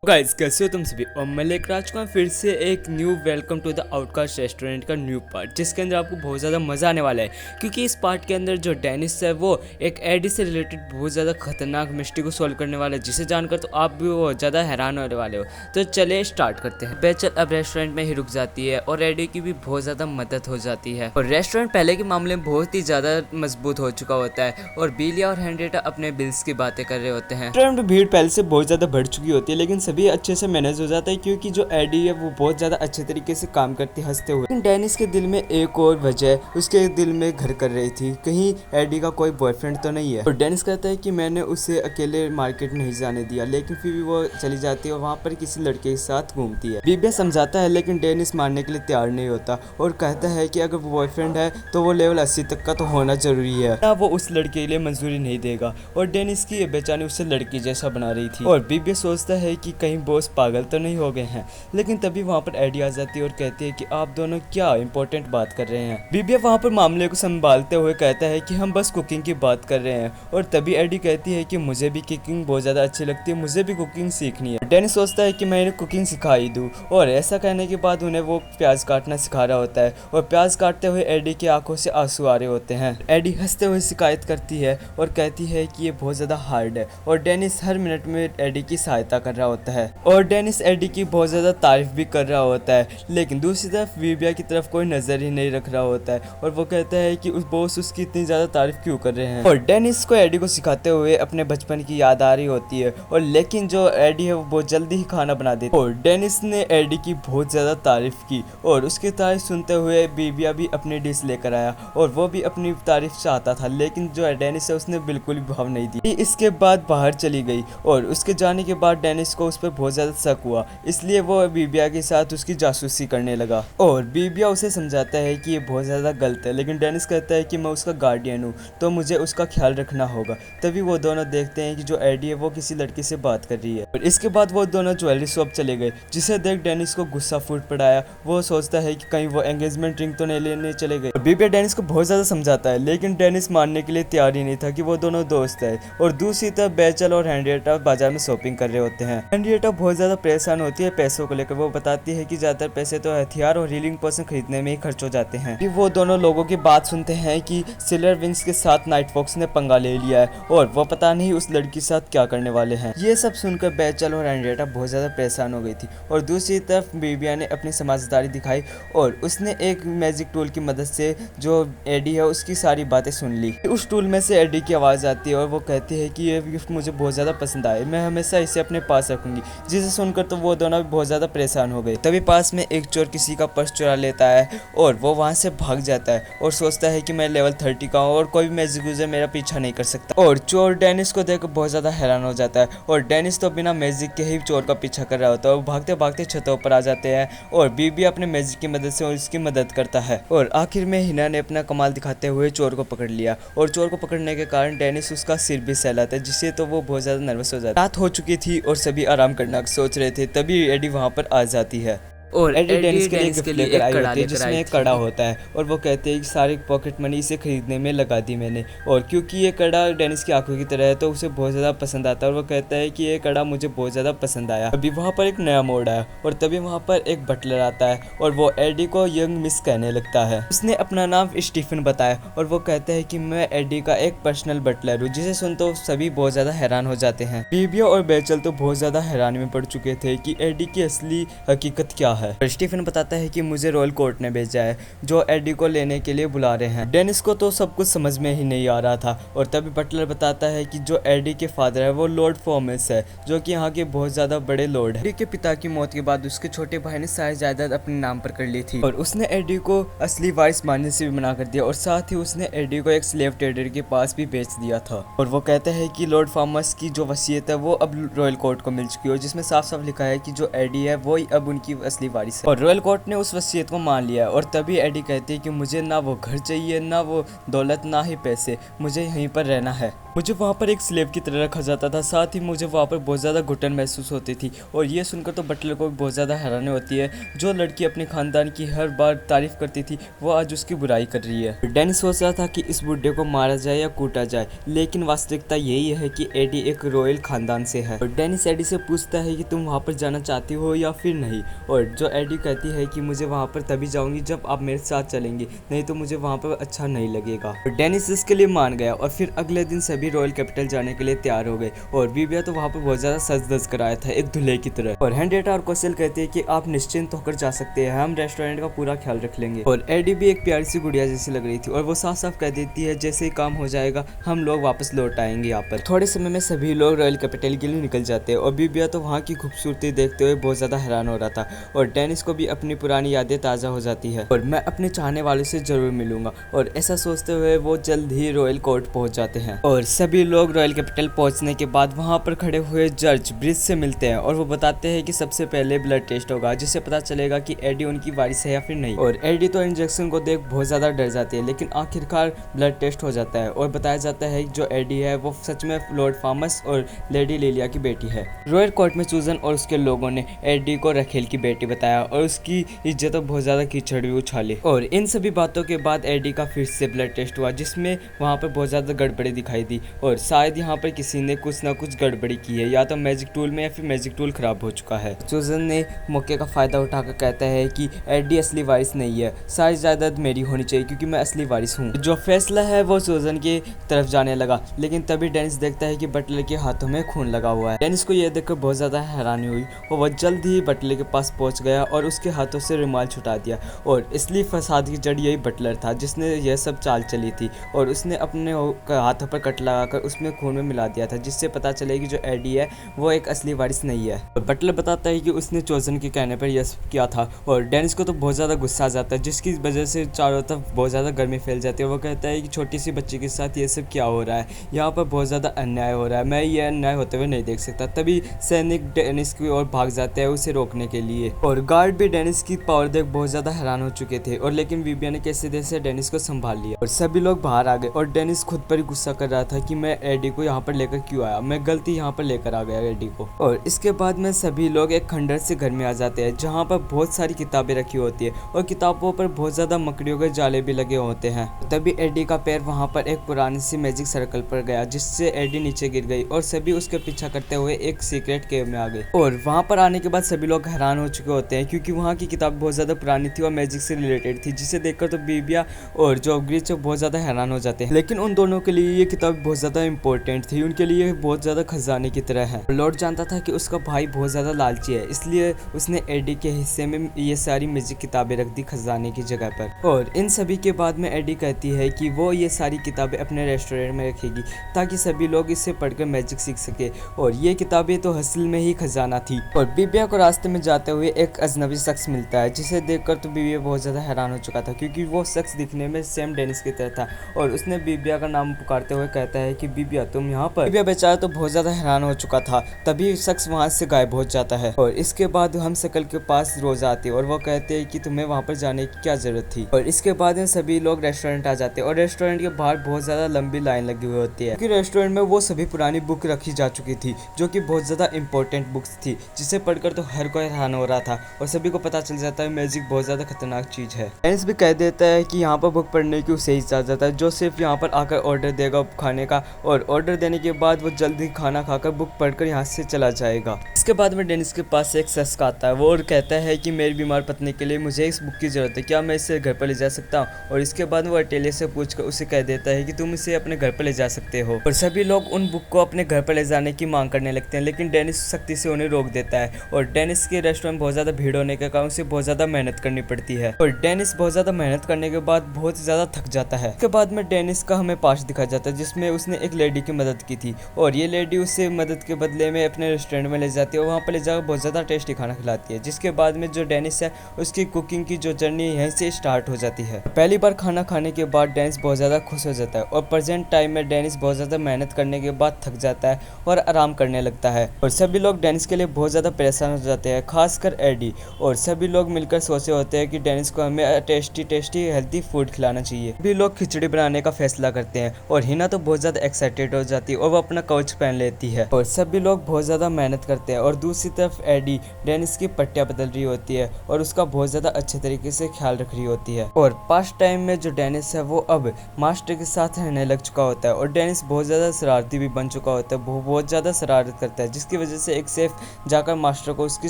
Guys कैसे हो तुम सभी। और मैं लेकर आ चुका हूँ फिर से एक new welcome to the outcast restaurant का न्यू पार्ट, जिसके अंदर आपको बहुत ज़्यादा मज़ा आने वाला है। क्योंकि इस पार्ट के अंदर जो डेनिस है वो एक एडी से रिलेटेड बहुत ज़्यादा खतरनाक मिस्ट्री को सॉल्व करने वाला है, जिसे जानकर तो आप भी बहुत ज़्यादा हैरान होने वाले हो। तो चले स्टार्ट करते हैं। बेचल अब रेस्टोरेंट में ही रुक जाती है और एडी की भी बहुत ज़्यादा मदद हो जाती है। और रेस्टोरेंट पहले के मामले में बहुत ही ज़्यादा मजबूत हो चुका होता है और बिलिया और हेनरिएटा अपने बिल्स की बातें कर रहे होते हैं। रेस्टोरेंट में भीड़ पहले से बहुत ज़्यादा बढ़ चुकी होती है, लेकिन सभी अच्छे से मैनेज हो जाता है क्योंकि जो एडी है वो बहुत ज़्यादा अच्छे तरीके से काम करती है हंसते हुए। लेकिन डेनिस के दिल में एक और वजह उसके दिल में घर कर रही थी, कहीं एडी का कोई बॉयफ्रेंड तो नहीं है। और डेनिस कहता है कि मैंने उसे अकेले मार्केट नहीं जाने दिया, लेकिन फिर भी वो चली जाती है और वहाँ पर किसी लड़के के साथ घूमती है। बीबिया समझाता है लेकिन डेनिस मानने के लिए तैयार नहीं होता और कहता है कि अगर वो बॉयफ्रेंड है तो वो लेवल 80 तक का तो होना जरूरी है, ना वो उस लड़के के लिए मंजूरी नहीं देगा। और डेनिस की बेचारी उसे लड़की जैसा बना रही थी और बीबिया सोचता है कि कहीं बॉस पागल तो नहीं हो गए हैं। लेकिन तभी वहाँ पर एडी आ जाती है और कहती है कि आप दोनों क्या इंपॉर्टेंट बात कर रहे हैं। बीबिया वहाँ पर मामले को संभालते हुए कहता है कि हम बस कुकिंग की बात कर रहे हैं। और तभी एडी कहती है कि मुझे भी कुकिंग बहुत ज़्यादा अच्छी लगती है, मुझे भी कुकिंग सीखनी है। डेनिस सोचता है कि मैं इन्हें कुकिंग सिखा ही दूँ और ऐसा कहने के बाद उन्हें वो प्याज काटना सिखा रहा होता है और प्याज काटते हुए एडी की आंखों से आंसू आ रहे होते हैं। एडी हंसते हुए शिकायत करती है और कहती है कि ये बहुत ज़्यादा हार्ड है और डेनिस हर मिनट में एडी की सहायता कर रहा होता है और डेनिस एडी की बहुत ज़्यादा तारीफ भी कर रहा होता है। लेकिन दूसरी तरफ बीबिया की तरफ कोई नज़र ही नहीं रख रहा होता है और वो कहता है कि उस बॉस उसकी इतनी ज़्यादा तारीफ क्यों कर रहे हैं। और डेनिस को एडी को सिखाते हुए अपने बचपन की याद आ रही होती है और लेकिन जो एडी है वो बहुत जल्दी ही खाना बना देती है। और डेनिस ने एडी की बहुत ज़्यादा तारीफ की और उसकी तारीफ सुनते हुए बीबिया भी अपनी डिश लेकर आया और वो भी अपनी तारीफ चाहता था, लेकिन जो डेनिस है उसने बिल्कुल भी भाव नहीं दी। इसके बाद बाहर चली गई और उसके जाने के बाद डेनिस को उस पर बहुत ज़्यादा शक हुआ, इसलिए वो बीबिया के साथ उसकी जासूसी करने लगा। और बीबिया उसे समझाता है कि ये बहुत ज़्यादा गलत है, लेकिन डेनिस कहता है कि मैं उसका गार्डियन हूँ तो मुझे उसका ख्याल रखना होगा। तभी वो दोनों देखते हैं कि जो एडी है वो किसी लड़की से बात कर रही है। और इसके बाद वो दोनों ज्वेलरी शॉप चले गए, जिसे देख डेनिस को गुस्सा फूट पड़ाया। वो सोचता है कि कहीं वो एंगेजमेंट रिंग तो नहीं लेने चले गए। बीबिया डेनिस को बहुत ज़्यादा समझाता है, लेकिन डेनिस मानने के लिए तैयार ही नहीं था कि वो दोनों दोस्त है। और दूसरी तरफ बेचल और हेनरिएटा बाजार में शॉपिंग कर रहे होते हैं। हेनरिएटा बहुत ज़्यादा परेशान होती है पैसों को लेकर। वो बताती है कि ज़्यादातर पैसे तो हथियार और हीलिंग पोशन खरीदने में ही खर्च हो जाते हैं। कि वो दोनों लोगों की बात सुनते हैं कि सिल्वर विंग्स के साथ नाइट फॉक्स ने पंगा ले लिया है और वो पता नहीं उस लड़की के साथ क्या करने वाले हैं। ये सब सुनकर बेचल और हेनरिएटा बहुत ज़्यादा परेशान हो गई थी। और दूसरी तरफ बीबिया ने अपनी समझदारी दिखाई और उसने एक मैजिक टूल की मदद से जो एडी है उसकी सारी बातें सुन ली। उस टूल में से एडी की आवाज़ आती है और वो कहती है कि ये गिफ्ट मुझे बहुत ज़्यादा पसंद आए, मैं हमेशा इसे अपने पास रखूंगी। जिसे सुनकर तो वो दोनों भी बहुत ज़्यादा परेशान हो गए। तभी पास में एक चोर किसी का पर्स चुरा लेता है और वो वहाँ से भाग जाता है और सोचता है कि मैं लेवल 30 का हूँ और कोई भी मैजिक यूजर मेरा पीछा नहीं कर सकता। और चोर डेनिस को देखकर बहुत ज़्यादा हैरान हो जाता है और डेनिस तो बिना मैजिक के ही चोर का पीछा कर रहा होता है। वो भागते भागते छतों पर आ जाते हैं और बीबी अपने मैजिक की मदद से उसकी मदद करता है। और आखिर में हिना ने अपना कमाल दिखाते हुए चोर को पकड़ लिया और चोर को पकड़ने के कारण डेनिस उसका सिर भी सहलाता है, जिससे तो वो बहुत ज़्यादा नर्वस हो जाता है। रात हो चुकी थी और सभी आराम करना सोच रहे थे, तभी एडी वहाँ पर आ जाती है और एडी डेनिस के लिए डेनिस गिफ्ट लेकर आई होती है, जिसमें एक कड़ा होता है। और वो कहते हैं कि सारी पॉकेट मनी इसे खरीदने में लगा दी मैंने, और क्योंकि ये कड़ा डेनिस की आंखों की तरह है तो उसे बहुत ज़्यादा पसंद आता है। और वो कहता है कि ये कड़ा मुझे बहुत ज़्यादा पसंद आया। अभी वहाँ पर एक नया मोड आया और तभी वहाँ पर एक बटलर आता है और वो एडी को यंग मिस कहने लगता है। उसने अपना नाम स्टीफन बताया और वो कहता है कि मैं एडी का एक पर्सनल बटलर हूँ, जिसे सुन तो सभी बहुत ज़्यादा हैरान हो जाते हैं। बीबिया और बेचल तो बहुत ज़्यादा हैरानी में पड़ चुके थे कि एडी की असली हकीकत क्या है। स्टीफन बताता है कि मुझे रॉयल कोर्ट ने भेजा है जो एडी को लेने के लिए बुला रहे हैं। डेनिस को तो सब कुछ समझ में ही नहीं आ रहा था। और तभी बटलर बताता है कि जो एडी के फादर है वो लॉर्ड फॉर्मेस है, जो कि यहाँ के बहुत ज्यादा बड़े लॉर्ड है। एडी के पिता की मौत के बाद उसके छोटे भाई ने सारी जायदाद अपने नाम पर कर ली थी और उसने एडी को असली वारिस मानने से भी मना कर दिया और साथ ही उसने एडी को एक स्लेव ट्रेडर के पास भी बेच दिया था। और वो कहता है कि लॉर्ड फॉर्मेस की जो वसीयत है वो अब रॉयल कोर्ट को मिल चुकी है, जिसमें साफ साफ लिखा है कि जो एडी है वो अब उनकी असली असली वारिस है। और रॉयल कोर्ट ने उस वसीयत को मान लिया और तभी एडी कहती है कि मुझे ना वो घर चाहिए, ना वो दौलत, ना ही पैसे, मुझे यहीं पर रहना है। मुझे वहाँ पर एक स्लेव की तरह रखा जाता था, साथ ही मुझे वहाँ पर बहुत ज़्यादा घुटन महसूस होती थी। और ये सुनकर तो बटलर को बहुत ज़्यादा हैरानी होती है, जो लड़की अपने खानदान की हर बार तारीफ करती थी वो आज उसकी बुराई कर रही है। डेनिस सोच रहा था कि इस बुढ़े को मारा जाए या कूटा जाए, लेकिन वास्तविकता यही है कि एडी एक रॉयल खानदान से है। और डेनिस एडी से पूछता है कि तुम वहाँ पर जाना चाहती हो या फिर नहीं, और जो एडी कहती है कि मुझे वहाँ पर तभी जाऊंगी जब आप मेरे साथ चलेंगे, नहीं तो मुझे वहाँ पर अच्छा नहीं लगेगा। और डेनिस इसके लिए मान गया और फिर अगले दिन सभी रॉयल कैपिटल जाने के लिए तैयार हो गए। और विविया तो वहाँ पर बहुत ज्यादा सज धज कराया था एक दूल्हे की तरह। और हेनरिएटा और कोसेल कहते हैं कि आप निश्चिंत होकर जा सकते हैं, हम रेस्टोरेंट का पूरा ख्याल रख लेंगे। और एडी भी एक प्यारी सी गुड़िया जैसी लग रही थी और वो साफ साफ कह देती है जैसे ही काम हो जाएगा हम लोग वापस लौट आएंगे यहाँ पर। थोड़े समय में सभी लोग रॉयल कैपिटल के लिए निकल जाते हैं और विविया तो वहाँ की खूबसूरती देखते हुए बहुत ज्यादा हैरान हो रहा था। और डेनिस को भी अपनी पुरानी यादें ताजा हो जाती है और मैं अपने चाहने वालों से जरूर मिलूंगा। और ऐसा सोचते हुए वो जल्द ही रॉयल कोर्ट पहुंच जाते हैं। और सभी लोग रॉयल कैपिटल पहुंचने के बाद वहां पर खड़े हुए जज ब्रिज से मिलते हैं और वो बताते हैं कि सबसे पहले ब्लड टेस्ट होगा, जिससे पता चलेगा कि एडी उनकी वारिस है या फिर नहीं। और एडी तो इंजेक्शन को देख बहुत ज्यादा डर जाती है, लेकिन आखिरकार ब्लड टेस्ट हो जाता है और बताया जाता है कि जो एडी है वो सच में लॉर्ड फार्मस और लेडी लिलिया की बेटी है। रॉयल कोर्ट में सूजन और उसके लोगों ने एडी को रखेल की बेटी बताया और उसकी इज्जत बहुत ज्यादा कीचड़ भी उछाली। और इन सभी बातों के बाद एडी का फिर से ब्लड टेस्ट हुआ, जिसमें वहाँ पर बहुत ज्यादा गड़बड़ी दिखाई दी और शायद यहाँ पर किसी ने कुछ ना कुछ गड़बड़ी की है, या तो मैजिक टूल में या फिर मैजिक टूल खराब हो चुका है। सूजन ने मौके का फायदा उठाकर कहता है कि एडी असली वारिस नहीं है, सारी जायदाद मेरी होनी चाहिए क्योंकि मैं असली वारिस हूँ। जो फैसला है वो सूजन की तरफ जाने लगा, लेकिन तभी डेनिस देखता है कि बटलर के हाथों में खून लगा हुआ है। डेनिस को यह देखकर बहुत ज्यादा हैरानी हुई और वह जल्द ही बटलर के पास पहुंच गया और उसके हाथों से रुमाल छुटा दिया। और इसलिए फसाद की जड़ यही बटलर था जिसने यह सब चाल चली थी और उसने अपने हाथों पर कट लगाकर उसमें खून में मिला दिया था, जिससे पता चले कि जो एडी है वो एक असली वारिस नहीं है। और बटलर बताता है कि उसने चोजन के कहने पर यह किया था और डेनिस को तो बहुत ज़्यादा गुस्सा आ जाता है, जिसकी वजह से चारों तरफ बहुत ज़्यादा गर्मी फैल जाती है। वो कहता है कि छोटी सी बच्ची के साथ ये सब क्या हो रहा है, यहाँ पर बहुत ज़्यादा अन्याय हो रहा है, मैं ये अन्याय होते हुए नहीं देख सकता। तभी सैनिक डेनिस की ओर भाग जाते हैं उसे रोकने के लिए और गार्ड भी डेनिस की पावर देख बहुत ज़्यादा हैरान हो चुके थे। और लेकिन विविया ने कैसे जैसे डेनिस को संभाल लिया और सभी लोग बाहर आ गए। और डेनिस खुद पर ही गुस्सा कर रहा था कि मैं एडी को यहाँ पर लेकर क्यों आया, मैं गलती यहाँ पर लेकर आ गया एडी को। और इसके बाद में सभी लोग एक खंडर से घर में आ जाते हैं जहाँ पर बहुत सारी किताबें रखी होती है और किताबों पर बहुत ज्यादा मकड़ियों के जाले भी लगे होते हैं। तभी एडी का पैर वहाँ पर एक पुरानी सी मैजिक सर्कल पर गया, जिससे एडी नीचे गिर गई और सभी उसके पीछा करते हुए एक सीक्रेट केव में आ गए। और वहाँ पर आने के बाद सभी लोग हैरान हो चुके होते हैं क्योंकि वहाँ की किताब बहुत ज्यादा पुरानी थी और मैजिक से रिलेटेड थी, जिसे देखकर तो विविया और जो ग्रीच बहुत ज्यादा हैरान हो जाते हैं। लेकिन उन दोनों के लिए ये किताब बहुत ज्यादा इंपॉर्टेंट थी, उनके लिए बहुत ज्यादा खजाने की तरह है। लॉर्ड जानता था कि उसका भाई बहुत ज्यादा लालची है, इसलिए उसने एडी के हिस्से में ये सारी मैजिक किताबें रख दी खजाने की जगह पर। और इन सभी के बाद में एडी कहती है कि वो ये सारी किताबें अपने रेस्टोरेंट में रखेगी ताकि सभी लोग इससे पढ़कर मैजिक सीख सके। और ये किताबें तो असल में ही खजाना थी। और विविया को रास्ते में जाते हुए एक अजनबी शख्स मिलता है, जिसे देखकर तो विविया बहुत ज्यादा हैरान हो चुका था क्योंकि वो शख्स दिखने में सेम डेनिस की तरह था। और उसने विविया का नाम पुकारते हुए कहता है कि विविया तुम यहाँ पर। विविया बेचारा तो बहुत ज्यादा हैरान हो चुका था, तभी शख्स वहाँ से गायब हो जाता है। और इसके बाद हम शकल के पास रोजा आती है और वो कहते हैं कि तुम्हें वहाँ पर जाने की क्या जरूरत थी। और इसके बाद सभी लोग रेस्टोरेंट आ जाते हैं और रेस्टोरेंट के बाहर बहुत ज्यादा लंबी लाइन लगी हुई होती है क्योंकि रेस्टोरेंट में वो सभी पुरानी बुक रखी जा चुकी थी जो कि बहुत ज्यादा इंपॉर्टेंट बुक्स थी, जिसे पढ़कर तो हर कोई हैरान हो रहा था और सभी को पता चल जाता है मैजिक बहुत ज्यादा खतरनाक चीज है। डेनिस भी कह देता है कि यहाँ पर बुक पढ़ने की उसे इजाजत है, जो सिर्फ यहाँ पर आकर ऑर्डर देगा खाने का और ऑर्डर देने के बाद वो जल्दी खाना खाकर बुक पढ़कर यहाँ से चला जाएगा। इसके बाद में डेनिस के पास एक शख्स आता है वो और कहता है कि मेरी बीमार पत्नी के लिए मुझे इस बुक की जरूरत है, क्या मैं इसे घर पर ले जा सकता हूँ। और इसके बाद वो अटेलिया से पूछकर उसे कह देता है कि तुम इसे अपने घर पर ले जा सकते हो। और सभी लोग उन बुक को अपने घर पर ले जाने की मांग करने लगते हैं, लेकिन डेनिस सख्ती से उन्हें रोक देता है। और डेनिस के रेस्टोरेंट में बहुत ज्यादा भीड़ होने के कारण उसे बहुत ज्यादा मेहनत करनी पड़ती है और डेनिस बहुत ज्यादा मेहनत करने के बाद बहुत ज्यादा थक जाता है। इसके बाद में डेनिस का हमें पास दिखाया जाता है जिसमें उसने एक लेडी की मदद की थी और ये लेडी उसे मदद के बदले में अपने रेस्टोरेंट में ले जाती है और वहाँ पर ले जाकर बहुत ज्यादा टेस्टी खाना खिलाती है। जिसके बाद में जो डेनिस है उसकी कुकिंग की जो जर्नी यहीं से स्टार्ट हो जाती है। पहली बार खाना खाने के बाद डेनिस बहुत ज्यादा खुश हो जाता है और प्रेजेंट टाइम में डेनिस बहुत ज्यादा मेहनत करने के बाद थक जाता है और आराम करने लगता है और सभी लोग डेनिस के लिए बहुत ज्यादा परेशान हो जाते हैं, खासकर एडी, और सभी लोग मिलकर सोचे होते हैं कि डेनिस को हमें टेस्टी टेस्टी हेल्थी फूड खिलाना चाहिए। सभी लोग खिचड़ी बनाने का फैसला करते हैं और हिना तो बहुत ज़्यादा एक्साइटेड हो जाती है और वो अपना काउच पहन लेती है और सभी लोग बहुत ज़्यादा मेहनत करते हैं। और दूसरी तरफ एडी डेनिस की पट्टियाँ बदल रही होती है और उसका बहुत ज़्यादा अच्छे तरीके से ख्याल रख रही होती है। और पास्ट टाइम में जो डेनिस है वो अब मास्टर के साथ रहने लग चुका होता है और डेनिस बहुत ज़्यादा शरारती भी बन चुका होता है, बहुत ज़्यादा शरारत करता है, जिसकी वजह से एक सेफ जाकर मास्टर को उसकी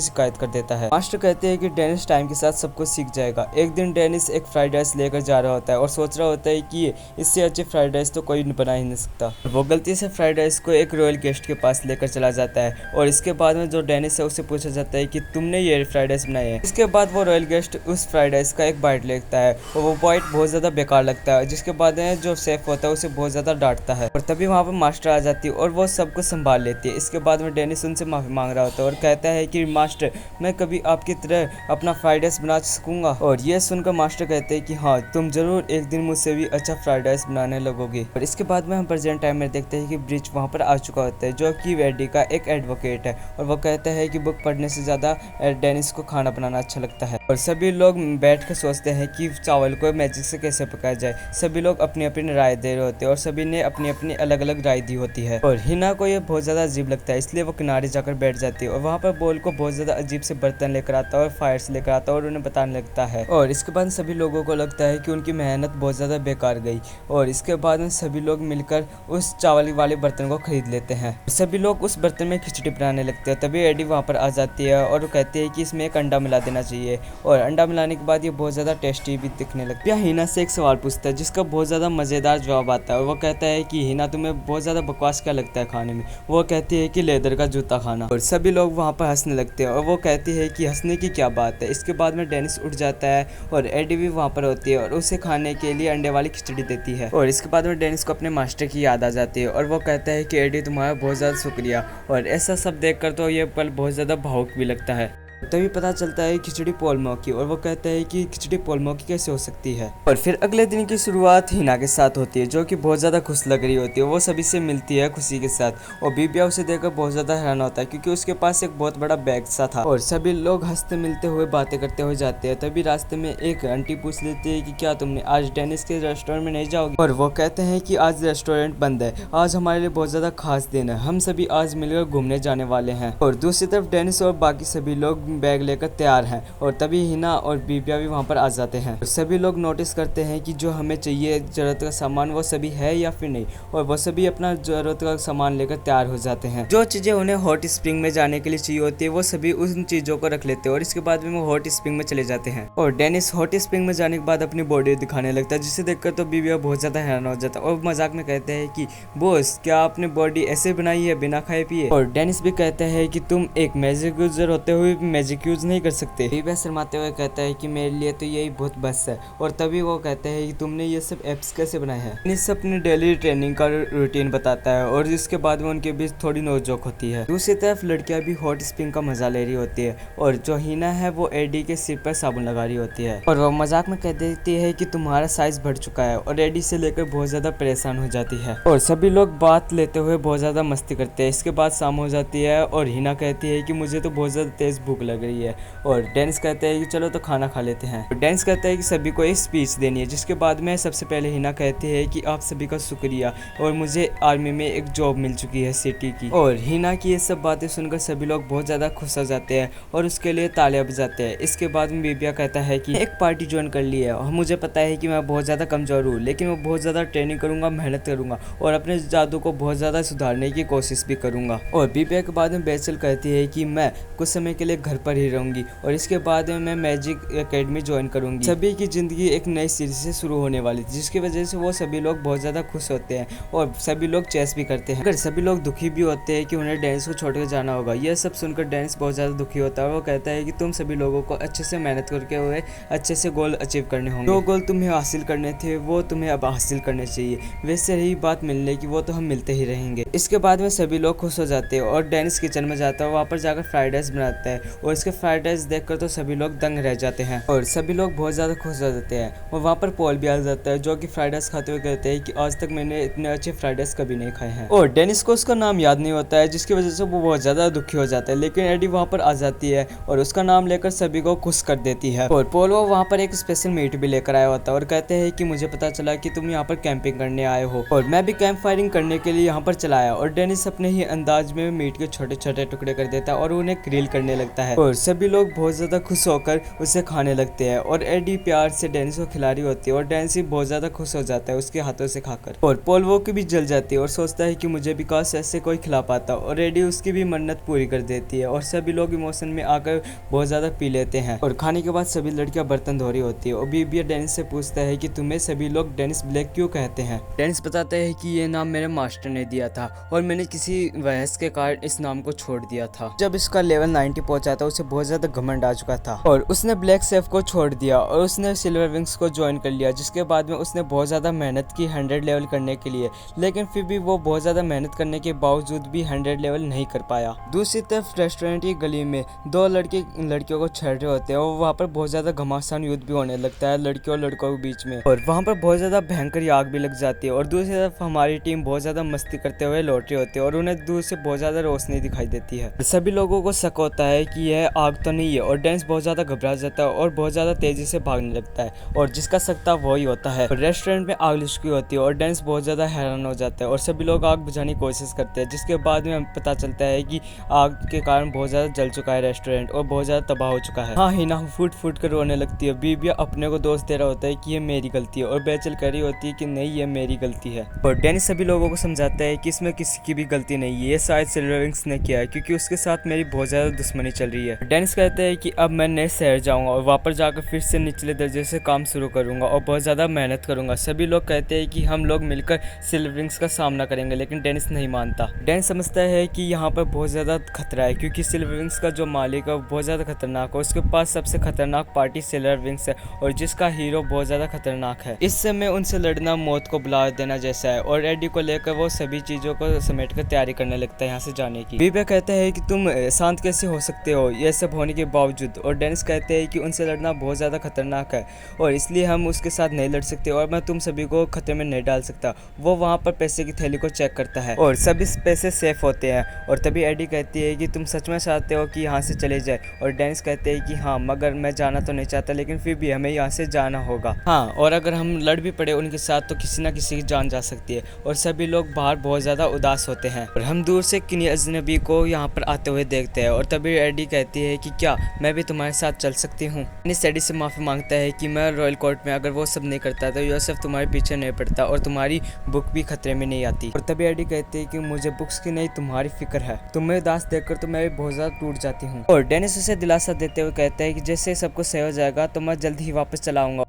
शिकायत कर देता है। मास्टर कहते हैं कि डेनिस टाइम के साथ सब कुछ सीख जाएगा। एक दिन डेनिस एक फ्राइड राइस लेकर जा रहा होता है और सोच रहा होता है कि इससे अच्छे फ्राइड राइस तो कोई बना ही नहीं सकता। वो गलती से फ्राइड राइस को एक रॉयल गेस्ट के पास लेकर चला जाता है और इसके बाद में जो डेनिस है उससे पूछा जाता है कि तुमने ये फ्राइड राइस बनाया है। इसके बाद वो रॉयल गेस्ट उस फ्राइड राइस का एक बाइट लेता है और वो बाइट बहुत ज़्यादा बेकार लगता है, जिसके बाद में जो शेफ होता है उसे बहुत ज़्यादा डांटता है और तभी वहाँ पर मास्टर आ जाती है और वो सब कुछ संभाल लेती है। इसके बाद में डेनिस उनसे माफ़ी मांग रहा होता है और कहता है कि मास्टर मैं कभी आपकी तरह अपना फ्राइड राइस बना सकूंगा। और ये सुनकर मास्टर कहते हैं कि हाँ तुम जरूर एक दिन मुझसे भी अच्छा फ्राइड राइस बनाने लगोगे। और इसके बाद में हम प्रेजेंट टाइम में देखते हैं कि ब्रिज वहाँ पर आ चुका होता है जो कि एडी का एक एडवोकेट है और वो कहता है कि बुक पढ़ने से ज़्यादा डेनिस को खाना बनाना अच्छा लगता है। और सभी लोग बैठ कर सोचते हैं कि चावल को मैजिक से कैसे पकाया जाए। सभी लोग अपनी अपनी राय दे रहे होते हैं और सभी ने अपनी अपनी अलग अलग राय दी होती है। और हिना को ये बहुत ज़्यादा अजीब लगता है, इसलिए वो किनारे जाकर बैठ जाती है और वहाँ पर बोल को बहुत ज़्यादा अजीब से बर्तन लेकर आता है और फायर्स लेकर आता है और उन्हें बताने लगता है। और इसके बाद सभी लोगों को लगता है कि उनकी मेहनत बहुत ज़्यादा बेकार गई और इसके बाद में सभी लोग मिलकर उस चावल वाले बर्तन को खरीद लेते हैं। सभी लोग उस बर्तन में खिचड़ी बनाने लगते हैं। तभी एडी वहाँ पर आ जाती है और वो कहती है कि इसमें एक अंडा मिला देना चाहिए और अंडा मिलाने के बाद ये बहुत ज़्यादा टेस्टी भी दिखने लगती है। हिना से एक सवाल पूछता है जिसका बहुत ज़्यादा मज़ेदार जवाब आता है और वो कहता है कि हिना तुम्हें बहुत ज़्यादा बकवास क्या लगता है खाने में। वो कहती है कि लेदर का जूता खाना। और सभी लोग वहाँ पर हंसने लगते हैं और वो कहती है कि हंसने की क्या बात है। इसके बाद में डेनिस उठ जाता है और एडी भी वहाँ पर होती है और उसे खाने के लिए अंडे वाली खिचड़ी देती है। और इसके बाद में डेनिस को अपने मास्टर की याद आ जाती है और वो कहता है कि एडी तुम्हारा बहुत ज़्यादा शुक्रिया। और ऐसा सब देखकर तो ये पल बहुत ज़्यादा भावुक भी लगता है। तभी पता चलता है खिचड़ी पोलमो की और वो कहता है कि खिचड़ी पोलमो की कैसे हो सकती है। और फिर अगले दिन की शुरुआत हिना के साथ होती है जो कि बहुत ज़्यादा खुश लग रही होती है। वो सभी से मिलती है खुशी के साथ और बीबिया उसे देखकर बहुत ज़्यादा हैरान होता है क्योंकि उसके पास एक बहुत बड़ा बैग सा था। और सभी लोग हंसते मिलते हुए बातें करते हुए जाते हैं। तभी रास्ते में एक आंटी पूछ लेती है कि क्या तुमने आज डेनिस के रेस्टोरेंट में नहीं जाओगे। और वो कहते हैं कि आज रेस्टोरेंट बंद है, आज हमारे लिए बहुत ज़्यादा खास दिन है, हम सभी आज मिलकर घूमने जाने वाले हैं। और दूसरी तरफ डेनिस और बाकी सभी लोग बैग लेकर तैयार हैं और तभी हिना और बीबिया भी वहां पर आ जाते हैं। सभी लोग नोटिस करते हैं कि जो हमें चाहिए जरूरत का सामान वो सभी है या फिर नहीं और वो सभी अपना जरूरत का सामान लेकर तैयार हो जाते हैं। जो चीजें उन्हें हॉट स्प्रिंग में जाने के लिए चाहिए होती है वो सभी उन चीजों को रख लेते हैं और इसके बाद में वो हॉट स्प्रिंग में चले जाते हैं। और डेनिस हॉट स्प्रिंग में जाने के बाद अपनी बॉडी दिखाने लगता है जिसे देखकर तो बीबिया बहुत ज्यादा हैरान हो जाता है और मजाक में कहते हैं कि बॉस क्या आपने बॉडी ऐसे बनाई है बिना खाए पिए। और डेनिस भी कहता है कि तुम एक मैजिक यूजर होते हुए मैजिक यूज नहीं कर सकते। बीबिया शर्माते हुए कहता है कि मेरे लिए तो यही बहुत बस है। और तभी वो कहते हैं कि तुमने ये सब एप्स कैसे बनाए हैं। डेनिस अपनी डेली ट्रेनिंग का रूटीन बताता है और इसके बाद में उनके बीच थोड़ी नोकझोंक होती है। दूसरी तरफ लड़कियां भी हॉट स्प्रिंग का मजा ले रही होती है और जो हिना है वो एडी के सिर पर साबुन लगा रही होती है और वो मजाक में कह देती है कि तुम्हारा साइज बढ़ चुका है और एडी से लेकर बहुत ज्यादा परेशान हो जाती है। और सभी लोग बात लेते हुए बहुत ज्यादा मस्ती करते हैं। इसके बाद शाम हो जाती है और हिना कहती है कि मुझे तो बहुत ज्यादा तेज भूख लग रही है और डेनिस कहते हैं कि चलो तो खाना खा लेते हैं। डेनिस कहता है कि सभी को एक स्पीच देनी है जिसके बाद में सबसे पहले हिना कहती है कि आप सभी का शुक्रिया और मुझे आर्मी में एक जॉब मिल चुकी है सिटी की। और हिना की ये सब बातें सुनकर सभी लोग बहुत ज्यादा खुश हो जाते हैं और उसके लिए तालियां बजाते हैं। इसके बाद में बीबिया कहता है कि एक पार्टी ज्वाइन कर ली है और मुझे पता है कि मैं बहुत ज्यादा कमजोर हूँ लेकिन मैं बहुत ज्यादा ट्रेनिंग करूंगा, मेहनत करूंगा और अपने जादू को बहुत ज्यादा सुधारने की कोशिश भी करूंगा। और बीबिया के बाद में बेचल कहती है कि मैं कुछ समय के लिए घर पर ही रहूंगी और इसके बाद में मैं मैजिक एकेडमी ज्वाइन करूंगी। सभी की जिंदगी एक नई सीरीज से शुरू होने वाली थी जिसकी वजह से वो सभी लोग बहुत ज्यादा खुश होते हैं और सभी लोग चेस भी करते हैं। अगर सभी लोग दुखी भी होते हैं कि उन्हें डेनिस को छोड़कर जाना होगा। यह सब सुनकर डेनिस बहुत ज्यादा दुखी होता है। वो कहता है कि तुम सभी लोगों को अच्छे से मेहनत करके हुए अच्छे से गोल अचीव करने होंगे। जो गोल तुम्हें हासिल करने थे वो तुम्हें अब हासिल करने चाहिए। वैसे रही बात मिलने की वो तो हम मिलते ही रहेंगे। इसके बाद में सभी लोग खुश हो जाते हैं और डेनिस किचन में जाता है, वहाँ पर जाकर फ्राइड राइस बनाता है और उसके फ्राइड राइस देखकर तो सभी लोग दंग रह जाते हैं और सभी लोग बहुत ज़्यादा खुश हो जाते हैं। और वहाँ पर पॉल भी आ जाता है जो कि फ्राइड राइस खाते हुए कहते हैं कि आज तक मैंने इतने अच्छे फ्राइड राइस कभी नहीं खाए हैं। और डेनिस को उसका नाम याद नहीं होता है जिसकी वजह से वो बहुत ज़्यादा दुखी हो जाता है, लेकिन एडी वहाँ पर आ जाती है और उसका नाम लेकर सभी को खुश कर देती है। और पॉल वो वहाँ पर एक स्पेशल मीट भी लेकर आया होता है और कहते हैं कि मुझे पता चला कि तुम यहाँ पर कैंपिंग करने आए हो और मैं भी कैंप फायरिंग करने के लिए यहाँ पर चला आया। और डेनिस अपने ही अंदाज में मीट के छोटे छोटे टुकड़े कर देता है और उन्हें ग्रिल करने लगता है और सभी लोग बहुत ज्यादा खुश होकर उसे खाने लगते हैं। और एडी प्यार से डेनिस को खिला रही होती है और डेनिस भी बहुत ज्यादा खुश हो जाता है उसके हाथों से खाकर। और पॉल वो की भी जल जाती है और सोचता है कि मुझे भी काश ऐसे कोई खिला पाता, और एडी उसकी भी मन्नत पूरी कर देती है और सभी लोग इमोशन में आकर बहुत ज्यादा पी लेते हैं। और खाने के बाद सभी लड़कियां बर्तन धो रही होती है और बीबिया डेनिस से पूछता है कि तुम्हें सभी लोग डेनिस ब्लैक क्यों कहते हैं। डेनिस बताता है कि ये नाम मेरे मास्टर ने दिया था और मैंने किसी बहस के कारण इस नाम को छोड़ दिया था। जब इसका लेवल 90 पहुंचा था उसे बहुत ज्यादा घमंड आ चुका था और उसने ब्लैक सेफ को छोड़ दिया और उसने सिल्वर विंग्स को ज्वाइन कर लिया, जिसके बाद में उसने बहुत ज्यादा मेहनत की 100 लेवल करने के लिए, लेकिन फिर भी वो बहुत ज्यादा मेहनत करने के बावजूद भी 100 लेवल नहीं कर पाया। दूसरी तरफ रेस्टोरेंट की गली में दो लड़के लड़कियों को छेड़ रहे होते हैं और वहाँ पर बहुत ज्यादा घमासान युद्ध भी होने लगता है लड़कियों और लड़कों के बीच में और वहाँ पर बहुत ज्यादा भयंकर आग भी लग जाती है। और दूसरी तरफ हमारी टीम बहुत ज्यादा मस्ती करते हुए लौट रही होती है और उन्हें दूर से बहुत ज्यादा रोशनी दिखाई देती है। सभी लोगों को शक होता है कि यह आग तो नहीं है और डेनिस बहुत ज्यादा घबरा जाता है और बहुत ज्यादा तेजी से भागने लगता है और जिसका सकता वही होता है। रेस्टोरेंट में आग लग चुकी होती है और डेनिस बहुत ज्यादा हैरान हो जाता है और सभी लोग आग बुझाने की कोशिश करते हैं, जिसके बाद में हमें पता चलता है कि आग के कारण बहुत ज्यादा जल चुका है रेस्टोरेंट और बहुत ज्यादा तबाह हो चुका है। हाँ, हिना फूट फूट कर रोने लगती है। बीबिया अपने को दोष दे रहा होता है कि ये मेरी गलती है और बेचल कह रही होती है कि नहीं ये मेरी गलती है। और डेनिस सभी लोगों को समझाता है कि इसमें किसी की भी गलती नहीं है, ये शायद सिल्वर विंग्स ने किया है क्योंकि उसके साथ मेरी बहुत ज्यादा दुश्मनी चल रही है। डेनिस कहते हैं कि अब मैं नए शहर जाऊंगा और वापस जाकर फिर से निचले दर्जे से काम शुरू करूंगा और बहुत ज्यादा मेहनत करूंगा। सभी लोग कहते हैं कि हम लोग मिलकर सिल्वर विंग्स का सामना करेंगे, लेकिन डेनिस नहीं मानता। डेनिस समझता है कि यहाँ पर बहुत ज्यादा खतरा है क्योंकि सिल्वर विंग्स का जो मालिक है वो बहुत ज्यादा खतरनाक है, उसके पास सबसे खतरनाक पार्टी सिल्वर विंग्स है और जिसका हीरो बहुत ज्यादा खतरनाक है। इस समय उनसे लड़ना मौत को बुला देना जैसा है और एडी को लेकर वो सभी चीजों को समेट कर तैयारी करने लगता है यहाँ से जाने की। बीबिया कहते हैं कि तुम शांत कैसे हो सकते हो ये सब होने के बावजूद, और डेनिस कहते हैं कि उनसे लड़ना बहुत ज्यादा खतरनाक है और इसलिए हम उसके साथ नहीं लड़ सकते और मैं तुम सभी को खतरे में नहीं डाल सकता। वो वहाँ पर पैसे की थैली को चेक करता है और सभी पैसे सेफ होते हैं और तभी एडी कहती है कि तुम सच में चाहते हो कि यहाँ से चले जाए, और डेनिस कहते हैं कि हाँ, मगर मैं जाना तो नहीं चाहता लेकिन फिर भी हमें यहाँ से जाना होगा। हाँ, और अगर हम लड़ भी पड़े उनके साथ तो किसी ना किसी की जान जा सकती है। और सभी लोग बाहर बहुत ज्यादा उदास होते हैं और हम दूर से किन्हीं अजनबी को यहाँ पर आते हुए देखते हैं और तभी एडी कहती है कि क्या मैं भी तुम्हारे साथ चल सकती हूँ। डेनिस एडी से माफी मांगता है कि मैं रॉयल कोर्ट में अगर वो सब नहीं करता तो यूसुफ तुम्हारे पीछे नहीं पड़ता और तुम्हारी बुक भी खतरे में नहीं आती। और तभी एडी कहती है कि मुझे बुक्स की नहीं तुम्हारी फिक्र है, तुम्हें उदास देखकर तो मैं भी बहुत ज्यादा टूट जाती हूँ। और डेनिस उसे दिलासा देते हुए कहता है कि जैसे सब कुछ सही हो जाएगा तो मैं जल्द ही वापस चला आऊंगा।